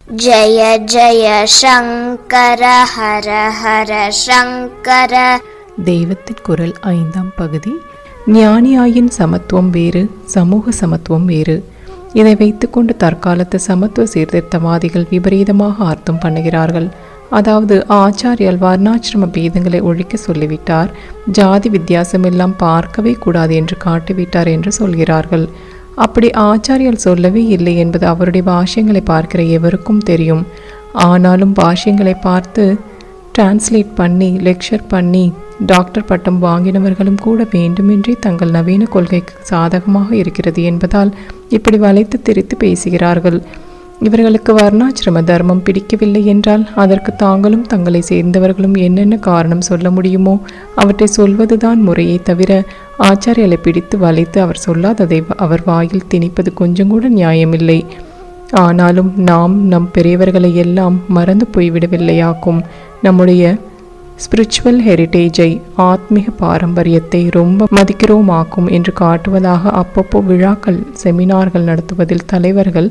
ஜய ஜய சங்கர ஹர ஹர சங்கர. தெய்வத்தின் குரல் 5ஆம் பகுதி. ஞானியாயின் சமத்துவம் வேறு, சமூக சமத்துவம் வேறு. இதை வைத்துக்கொண்டு தற்காலத்து சமத்துவ சீர்திருத்தவாதிகள் விபரீதமாக அர்த்தம் பண்ணுகிறார்கள். அதாவது ஆச்சாரியால் வர்ணாசிரம பேதங்களை ஒழிக்க சொல்லிவிட்டார், ஜாதி வித்தியாசமெல்லாம் பார்க்கவே கூடாது என்று காட்டிவிட்டார் என்று சொல்கிறார்கள். அப்படி ஆச்சாரியால் சொல்லவே இல்லை என்பது அவருடைய பாஷ்யங்களை பார்க்கிற எவருக்கும் தெரியும். ஆனாலும் பாஷ்யங்களை பார்த்து டிரான்ஸ்லேட் பண்ணி லெக்சர் பண்ணி டாக்டர் பட்டம் வாங்கினவர்களும் கூட வேண்டுமென்றே தங்கள் நவீன கொள்கைக்கு சாதகமாக இருக்கிறது என்பதால் இப்படி வளைத்து திரித்து பேசுகிறார்கள். இவர்களுக்கு வர்ணாசிரம தர்மம் பிடிக்கவில்லை என்றால் அதற்கு தாங்களும் தங்களை சேர்ந்தவர்களும் என்னென்ன காரணம் சொல்ல முடியுமோ அவற்றை சொல்வதுதான் முறையை தவிர ஆச்சாரியலை பிடித்து வளைத்து அவர் சொல்லாததை அவர் வாயில் திணிப்பது கொஞ்சம் கூட நியாயமில்லை. ஆனாலும் நாம் நம் பெரியவர்களை எல்லாம் மறந்து போய்விடவில்லையாக்கும். நம்முடைய ஸ்பிரிச்சுவல் ஹெரிட்டேஜை, ஆத்மீக பாரம்பரியத்தை ரொம்ப மதிக்கிறோமாக்கும் என்று காட்டுவதாக அப்பப்போ விழாக்கள், செமினார்கள் நடத்துவதில் தலைவர்கள்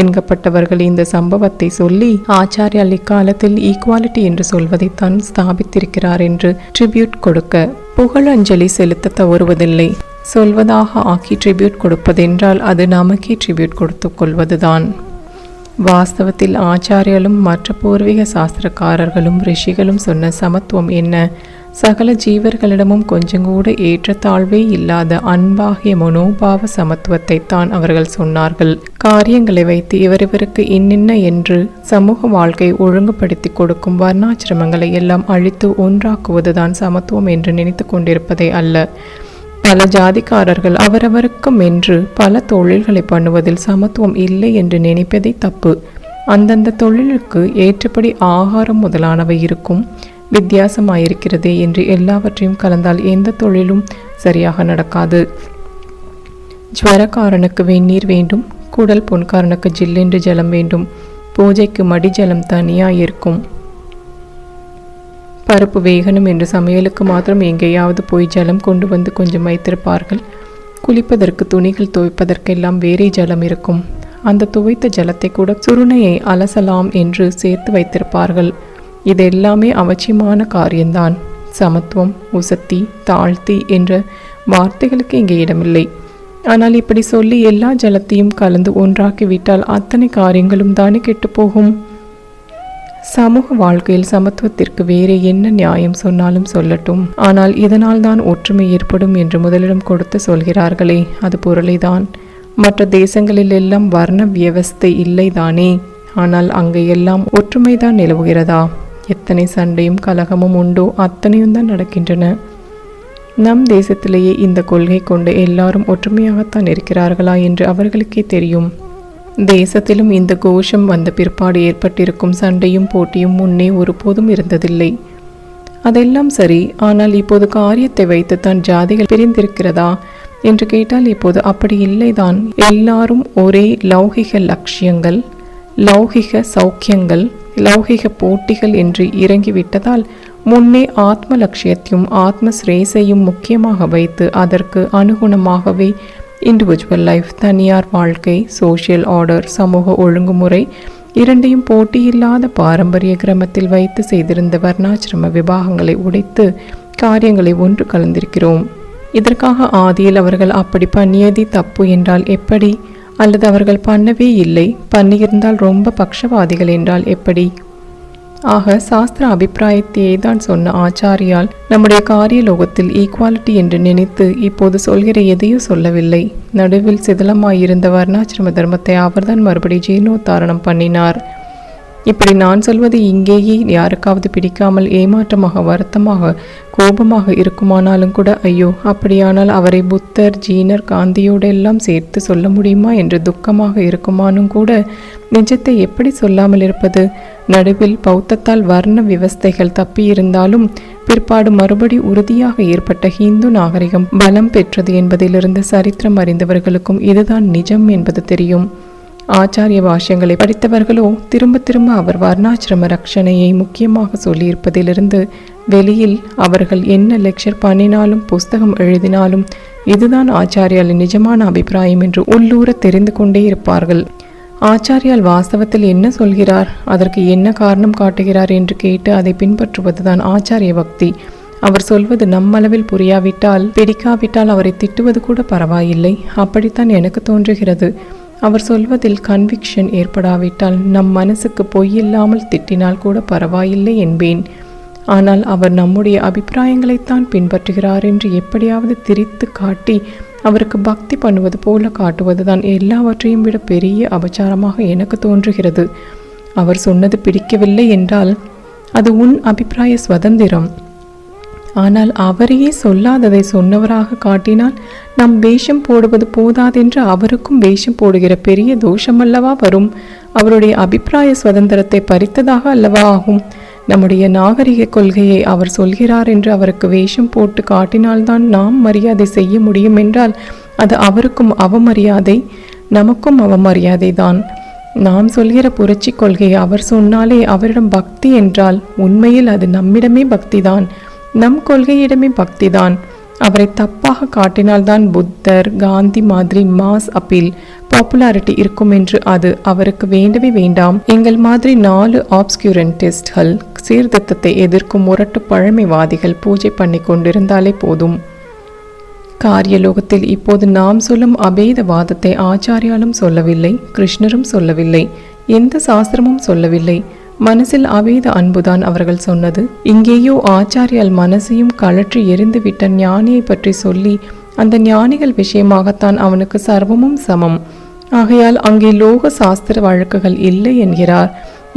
என்கப்பட்டவர்கள் இந்த சம்பவத்தை சொல்லி ஆச்சாரியால் இக்காலத்தில் ஈக்குவாலிட்டி என்று சொல்வதைத்தான் ஸ்தாபித்திருக்கிறார் என்று ட்ரிபியூட் கொடுக்க புகழஞ்சலி செலுத்த தவறுவதில்லை. சொல்வதாக ஆக்கி ட்ரிபியூட் கொடுப்பதென்றால் அது நமக்கே ட்ரிபியூட் கொடுத்து கொள்வதுதான். வாஸ்தவத்தில் ஆச்சாரியாலும் மற்ற பூர்வீக சாஸ்திரக்காரர்களும் ரிஷிகளும் சொன்ன சமத்துவம் என்ன? சகல ஜீவர்களிடமும் கொஞ்சம் கூட ஏற்றத்தாழ்வே இல்லாத அன்பாகிய மனோபாவ சமத்துவத்தை தான் அவர்கள் சொன்னார்கள். காரியங்களை வைத்து இவருக்கு இன்னின்ன என்று சமூக வாழ்க்கை ஒழுங்குபடுத்தி கொடுக்கும் வர்ணாசிரமங்களை எல்லாம் அழித்து ஒன்றாக்குவதுதான் சமத்துவம் என்று நினைத்து கொண்டிருப்பதை அல்ல. பல ஜாதிக்காரர்கள் அவரவருக்கும் என்று பல தொழில்களை பண்ணுவதில் சமத்துவம் இல்லை என்று நினைப்பதே தப்பு. அந்தந்த தொழிலுக்கு ஏற்றபடி ஆகாரம் முதலானவை இருக்கும், வித்தியாசமாயிருக்கிறதே என்று எல்லாவற்றையும் கலந்தால் எந்த தொழிலும் சரியாக நடக்காது. ஜுவரக்காரனுக்கு வெந்நீர் வேண்டும், குடல் பொன்காரனுக்கு ஜில்லென்று ஜலம் வேண்டும், பூஜைக்கு மடி ஜலம் தனியாயிருக்கும். பருப்பு வேகணும் என்று சமையலுக்கு மாத்திரம் எங்கேயாவது போய் ஜலம் கொண்டு வந்து கொஞ்சம் வைத்திருப்பார்கள். குளிப்பதற்கு, துணிகள் துவைப்பதற்கெல்லாம் வேறே ஜலம் இருக்கும். அந்த துவைத்த ஜலத்தை கூட சுருணையை அலசலாம் என்று சேர்த்து வைத்திருப்பார்கள். இதெல்லாமே அவசியமான காரியம்தான். சமத்துவம், உசத்தி, தாழ்த்தி என்ற வார்த்தைகளுக்கு இங்கே இடமில்லை. ஆனால் இப்படி சொல்லி எல்லா ஜலத்தையும் கலந்து ஒன்றாக்கிவிட்டால் அத்தனை காரியங்களும் தானே கெட்டுப்போகும். சமூக வாழ்க்கையில் சமத்துவத்திற்கு வேறு என்ன நியாயம் சொன்னாலும் சொல்லட்டும், ஆனால் இதனால் தான் ஒற்றுமை ஏற்படும் என்று முதலிடம் கொடுத்து சொல்கிறார்களே, அது பொருளைதான். மற்ற தேசங்களில் எல்லாம் வர்ண வியவஸ்தை இல்லைதானே, ஆனால் அங்கே எல்லாம் ஒற்றுமைதான் நிலவுகிறதா? எத்தனை சண்டையும் கலகமும் உண்டோ அத்தனையும் தான் நடக்கின்றன. நம் தேசத்திலேயே இந்த கொள்கை கொண்டு எல்லாரும் ஒற்றுமையாகத்தான் இருக்கிறார்களா என்று அவர்களுக்கே தெரியும். தேசத்திலும் இந்த கோஷம் வந்த பிற்பாடு ஏற்பட்டிருக்கும் சண்டையும் போட்டியும் முன்னே ஒருபோதும் இருந்ததில்லை. அதெல்லாம் சரி, ஆனால் இப்போது காரியத்தை வைத்து தான் ஜாதிகள் பிரிந்திருக்கிறதா என்று கேட்டால் இப்போது அப்படி இல்லைதான். எல்லாரும் ஒரே லௌகிக லட்சியங்கள், லௌகிக சௌக்கியங்கள், லௌகிக போட்டிகள் என்று இறங்கிவிட்டதால் முன்னே ஆத்ம லட்சியத்தையும் ஆத்ம ஸ்ரேசையும் முக்கியமாக வைத்து அதற்கு அனுகுணமாகவே இண்டிவிஜுவல் லைஃப், தனியார் வாழ்க்கை, சோஷியல் ஆர்டர், சமூக ஒழுங்குமுறை இரண்டையும் போட்டியில்லாத பாரம்பரிய கிரமத்தில் வைத்து செய்திருந்த வர்ணாசிரம விபாகங்களை உடைத்து காரியங்களை ஒன்று கலந்திருக்கிறோம். இதற்காக ஆதியில் அவர்கள் அப்படி பண்ணியதே தப்பு என்றால் எப்படி? அல்லது அவர்கள் பண்ணவே இல்லை, பண்ணியிருந்தால் ரொம்ப பக்ஷவாதிகள் என்றால் எப்படி? ஆக சாஸ்திர அபிப்பிராயத்தையே தான் சொன்ன ஆச்சாரியால் நம்முடைய காரிய லோகத்தில் ஈக்குவாலிட்டி என்று நினைத்து இப்போது சொல்கிற எதையும் சொல்லவில்லை. நடுவில் சிதலமாயிருந்த வர்ணாசிரம தர்மத்தை அவர்தான் மறுபடி ஜீர்ணோத்தாரணம் பண்ணினார். இப்படி நான் சொல்வது இங்கேயே யாருக்காவது பிடிக்காமல் ஏமாற்றமாக, வருத்தமாக, கோபமாக இருக்குமானாலும் கூட, ஐயோ அப்படியானால் அவரை புத்தர், ஜீனர், காந்தியோடெல்லாம் சேர்த்து சொல்ல முடியுமா என்று துக்கமாக இருக்குமானும் கூட, நிஜத்தை எப்படி சொல்லாமல் இருப்பது? நடுவில் பௌத்தத்தால் வர்ண விவஸ்தைகள் தப்பியிருந்தாலும் பிற்பாடு மறுபடி உறுதியாக ஏற்பட்ட ஹிந்து நாகரிகம் பலம் பெற்றது என்பதிலிருந்து சரித்திரம் அறிந்தவர்களுக்கும் இதுதான் நிஜம் என்பது தெரியும். ஆச்சாரிய பாஷ்யங்களை படித்தவர்களோ திரும்ப திரும்ப அவர் வர்ணாசிரம ரட்சணையை முக்கியமாக சொல்லியிருப்பதிலிருந்து வெளியில் அவர்கள் என்ன லெக்சர் பண்ணினாலும் புஸ்தகம் எழுதினாலும் இதுதான் ஆச்சாரியாலின் நிஜமான அபிப்பிராயம் என்று உள்ளூர தெரிந்து கொண்டே இருப்பார்கள். ஆச்சாரியால் வாஸ்தவத்தில் என்ன சொல்கிறார், அதற்கு என்ன காரணம் காட்டுகிறார் என்று கேட்டு அதை பின்பற்றுவதுதான் ஆச்சாரிய பக்தி. அவர் சொல்வது நம்மளவில் புரியாவிட்டால், பிடிக்காவிட்டால் அவரை திட்டுவது கூட பரவாயில்லை. அப்படித்தான் எனக்கு தோன்றுகிறது. அவர் சொல்வதில் கன்விக்ஷன் ஏற்படாவிட்டால், நம் மனசுக்கு பொய்யில்லாமல் திட்டினால் கூட பரவாயில்லை என்பேன். ஆனால் அவர் நம்முடைய அபிப்பிராயங்களைத்தான் பின்பற்றுகிறார் என்று எப்படியாவது திரித்து காட்டி அவருக்கு பக்தி பண்ணுவது போல காட்டுவதுதான் எல்லாவற்றையும் விட பெரிய அபச்சாரமாக எனக்கு தோன்றுகிறது. அவர் சொன்னது பிடிக்கவில்லை என்றால் அது உன் அபிப்பிராய சுதந்திரம். ஆனால் அவரையே சொல்லாததை சொன்னவராக காட்டினால் நம் வேஷம் போடுவது போதாதென்று அவருக்கும் வேஷம் போடுகிற பெரிய தோஷமல்லவா வரும். அவருடைய அபிப்பிராய சுதந்திரத்தை பறித்ததாக அல்லவா ஆகும். நம்முடைய நாகரிக கொள்கையை அவர் சொல்கிறார் என்று அவருக்கு வேஷம் போட்டு காட்டினால்தான் நாம் மரியாதை செய்ய முடியும் என்றால் அது அவருக்கும் அவமரியாதை, நமக்கும் அவமரியாதை தான். நாம் சொல்கிற புரட்சி கொள்கையை அவர் சொன்னாலே அவரிடம் பக்தி என்றால் உண்மையில் அது நம்மிடமே பக்திதான், நம் கொள்கையிடமே பக்திதான். அவரை தப்பாக காட்டினால்தான் புத்தர், காந்தி மாதிரி மாஸ் அப்பீல், பாப்புலாரிட்டி இருக்கும் என்று அது அவருக்கு வேண்டவே வேண்டாம். எங்கள் மாதிரி 4 ஆப்ஸ்கியூரன்டிஸ்ட்கள், சீர்திருத்தத்தை எதிர்க்கும் முரட்டு பழமைவாதிகள் பூஜை பண்ணி கொண்டிருந்தாலே போதும். காரியலோகத்தில் இப்போது நாம் சொல்லும் அபேதவாதத்தை ஆச்சாரியாலும் சொல்லவில்லை, கிருஷ்ணரும் சொல்லவில்லை, எந்த சாஸ்திரமும் சொல்லவில்லை. மனசில் அவேத அன்புதான் அவர்கள் சொன்னது. இங்கேயோ ஆச்சாரியால் மனசையும் கழற்றி எரிந்துவிட்ட ஞானியை பற்றி சொல்லி அந்த ஞானிகள் விஷயமாகத்தான் அவனுக்கு சர்வமும் சமம். ஆகையால் அங்கே லோக சாஸ்திர வழக்குகள் இல்லை என்கிறார்.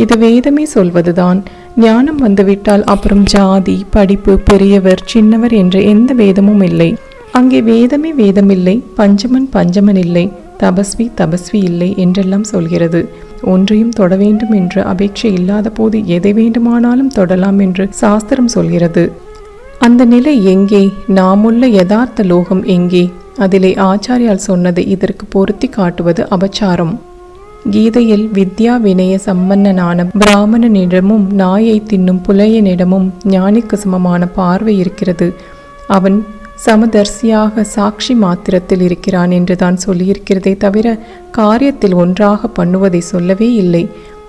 இது வேதமே சொல்வதுதான். ஞானம் வந்துவிட்டால் அப்புறம் ஜாதி, படிப்பு, பெரியவர், சின்னவர் என்ற எந்த வேதமும் இல்லை. அங்கே வேதமே வேதமில்லை, பஞ்சமன் பஞ்சமன் இல்லை, தபஸ்வி தபஸ்வி இல்லை என்றெல்லாம் சொல்கிறது. ஒன்றையும் தொட வேண்டும் என்ற அபேட்சை இல்லாத போது எதை வேண்டுமானாலும் தொடலாம் என்று சாஸ்திரம் சொல்கிறது. அந்த நிலை எங்கே? நாமுள்ள யதார்த்த லோகம் எங்கே? அதிலே ஆச்சாரியால் சொன்னதை இதற்கு பொருத்தி காட்டுவது அபச்சாரம். கீதையில் வித்யா வினய சம்பன்னனான பிராமணனிடமும் நாயை தின்னும் புலையனிடமும் ஞானிக்கு சமமான பார்வை இருக்கிறது. அவன் சமதர்சியாக சாட்சி மாத்திரத்தில் இருக்கிறான் என்று தான் சொல்லியிருக்கிறதே தவிர காரியத்தில் ஒன்றாக பண்ணுவதை சொல்லவே இல்லை.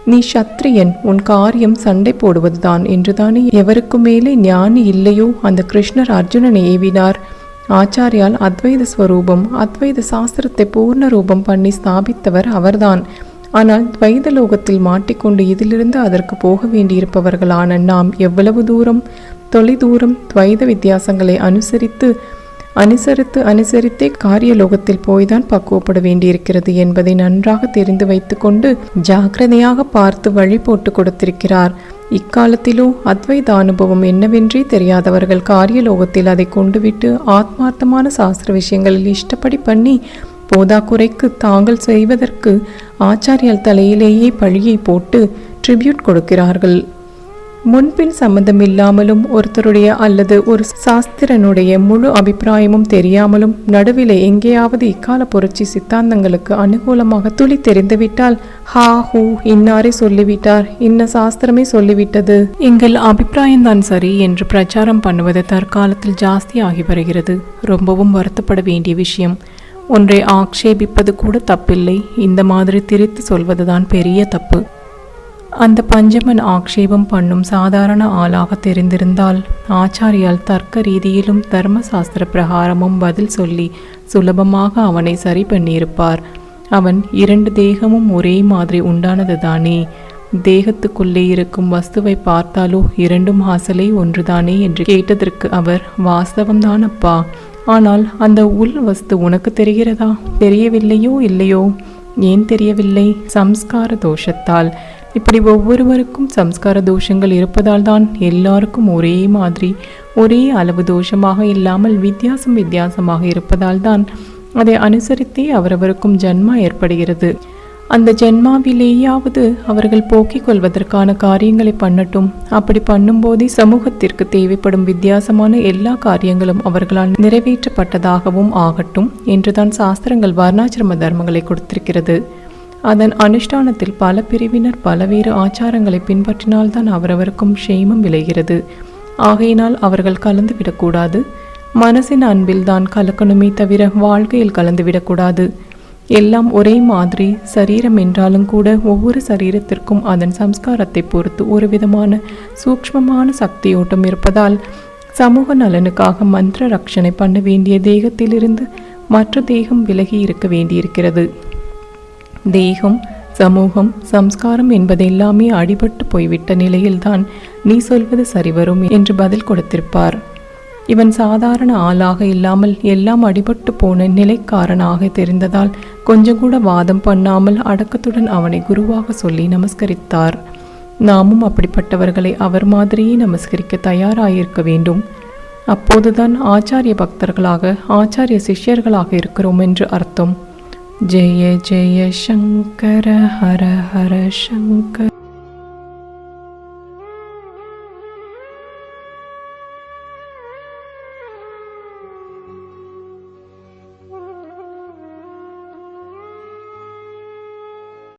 நீ சத்திரியன், உன் காரியம் சண்டை போடுவதுதான் என்றுதானே எவருக்கு மேலே ஞானி இல்லையோ அந்த கிருஷ்ணர் அர்ஜுனனை ஏவினார். ஆச்சாரியால் அத்வைத ஸ்வரூபம், அத்வைத சாஸ்திரத்தை பூர்ண ரூபம் பண்ணி ஸ்தாபித்தவர் அவர்தான். ஆனால் துவைத லோகத்தில் மாட்டிக்கொண்டு இதிலிருந்து அதற்கு போக வேண்டியிருப்பவர்களான நாம் எவ்வளவு தூரம் தொலைதூரம் துவைத வித்தியாசங்களை அனுசரித்தே காரியலோகத்தில் போய்தான் பக்குவப்பட வேண்டியிருக்கிறது என்பதை நன்றாக தெரிந்து வைத்துக்கொண்டு ஜாக்கிரதையாக பார்த்து வழி போட்டு கொடுத்திருக்கிறார். இக்காலத்திலோ அத்வைத அனுபவம் என்னவென்றே தெரியாதவர்கள் காரியலோகத்தில் அதை கொண்டுவிட்டு ஆத்மார்த்தமான சாஸ்திர விஷயங்களில் இஷ்டப்படி பண்ணி போதாக்குறைக்கு தாங்கள் செய்வதற்கு ஆச்சாரியால் தலையிலேயே பழியை போட்டு ட்ரிபியூட் கொடுக்கிறார்கள். முன்பின் சம்பந்தம் இல்லாமலும் ஒருத்தருடைய அல்லது ஒரு சாஸ்திரனுடைய முழு அபிப்பிராயமும் தெரியாமலும் நடுவிலே எங்கேயாவது இக்கால புரட்சி சித்தாந்தங்களுக்கு அனுகூலமாக துளி தெரிந்துவிட்டால் ஹா ஹூ இன்னாரே சொல்லிவிட்டார், இன்ன சாஸ்திரமே சொல்லிவிட்டது, எங்கள் அபிப்பிராயம்தான் சரி என்று பிரச்சாரம் பண்ணுவது தற்காலத்தில் ஜாஸ்தி ஆகி வருகிறது. ரொம்பவும் வருத்தப்பட வேண்டிய விஷயம். ஒன்றை ஆக்ஷேபிப்பது கூட தப்பில்லை, இந்த மாதிரி திரித்து சொல்வதுதான் பெரிய தப்பு. அந்த பஞ்சமன் ஆக்ஷேபம் பண்ணும் சாதாரண ஆளாக தெரிந்திருந்தால் ஆச்சாரியால் தர்க்க ரீதியிலும் தர்மசாஸ்திர பிரகாரமும் பதில் சொல்லி சுலபமாக அவனை சரி பண்ணியிருப்பார். அவன் 2 தேகமும் ஒரே மாதிரி உண்டானது தானே, தேகத்துக்குள்ளே இருக்கும் வஸ்துவை பார்த்தாலோ 2ம் அசலே ஒன்றுதானே என்று கேட்டதற்கு அவர் வாஸ்தவம்தான் அப்பா, ஆனால் அந்த உள் வஸ்து உனக்கு தெரிகிறதா? தெரியவில்லையோ? இல்லையோ? ஏன் தெரியவில்லை? சம்ஸ்கார தோஷத்தால். இப்படி ஒவ்வொருவருக்கும் சம்ஸ்கார தோஷங்கள் இருப்பதால் தான் எல்லாருக்கும் ஒரே மாதிரி ஒரே அளவு தோஷமாக இல்லாமல் வித்தியாசமாக இருப்பதால் தான் அதை அனுசரித்தே அவரவருக்கும் ஜன்மா ஏற்படுகிறது. அந்த ஜென்மாவிலேயாவது அவர்கள் போக்கிக் கொள்வதற்கான காரியங்களை பண்ணட்டும். அப்படி பண்ணும்போதே சமூகத்திற்கு தேவைப்படும் வித்தியாசமான எல்லா காரியங்களும் அவர்களால் நிறைவேற்றப்பட்டதாகவும் ஆகட்டும் என்றுதான் சாஸ்திரங்கள் வர்ணாசிரம தர்மங்களை கொடுத்திருக்கிறது. அதன் அனுஷ்டானத்தில் பல பிரிவினர் பலவேறு ஆச்சாரங்களை பின்பற்றினால்தான் அவரவருக்கும் க்ஷேமம் விளைகிறது. ஆகையினால் அவர்கள் கலந்துவிடக்கூடாது. மனசின் அன்பில் தான் கலக்கணுமே தவிர வாழ்க்கையில் கலந்துவிடக்கூடாது. எல்லாம் ஒரே மாதிரி சரீரம் என்றாலும் கூட ஒவ்வொரு சரீரத்திற்கும் அதன் சம்ஸ்காரத்தை பொறுத்து ஒரு விதமான சூக்ஷ்மமான சக்தியோட்டம் இருப்பதால் சமூக நலனுக்காக மந்திர ரட்சணை பண்ண வேண்டிய தேகத்திலிருந்து மற்ற தேகம் விலகி இருக்க வேண்டியிருக்கிறது. தேகம், சமூகம், சம்ஸ்காரம் என்பதெல்லாமே அடிபட்டு போய்விட்ட நிலையில்தான் நீ சொல்வது சரிவரும் என்று பதில் கொடுத்திருப்பார். இவன் சாதாரண ஆளாக இல்லாமல் எல்லாம் அடிபட்டு போன நிலைக்காரனாக தெரிந்ததால் கொஞ்சம் கூட வாதம் பண்ணாமல் அடக்கத்துடன் அவனை குருவாக சொல்லி நமஸ்கரித்தார். நாமும் அப்படிப்பட்டவர்களை அவர் மாதிரியே நமஸ்கரிக்க தயாராயிருக்க வேண்டும். அப்போதுதான் ஆச்சாரிய பக்தர்களாக, ஆச்சாரிய சிஷ்யர்களாக இருக்கிறோம் என்று அர்த்தம். ஜெய ஜெய சங்கர ஹர ஹர சங்கர.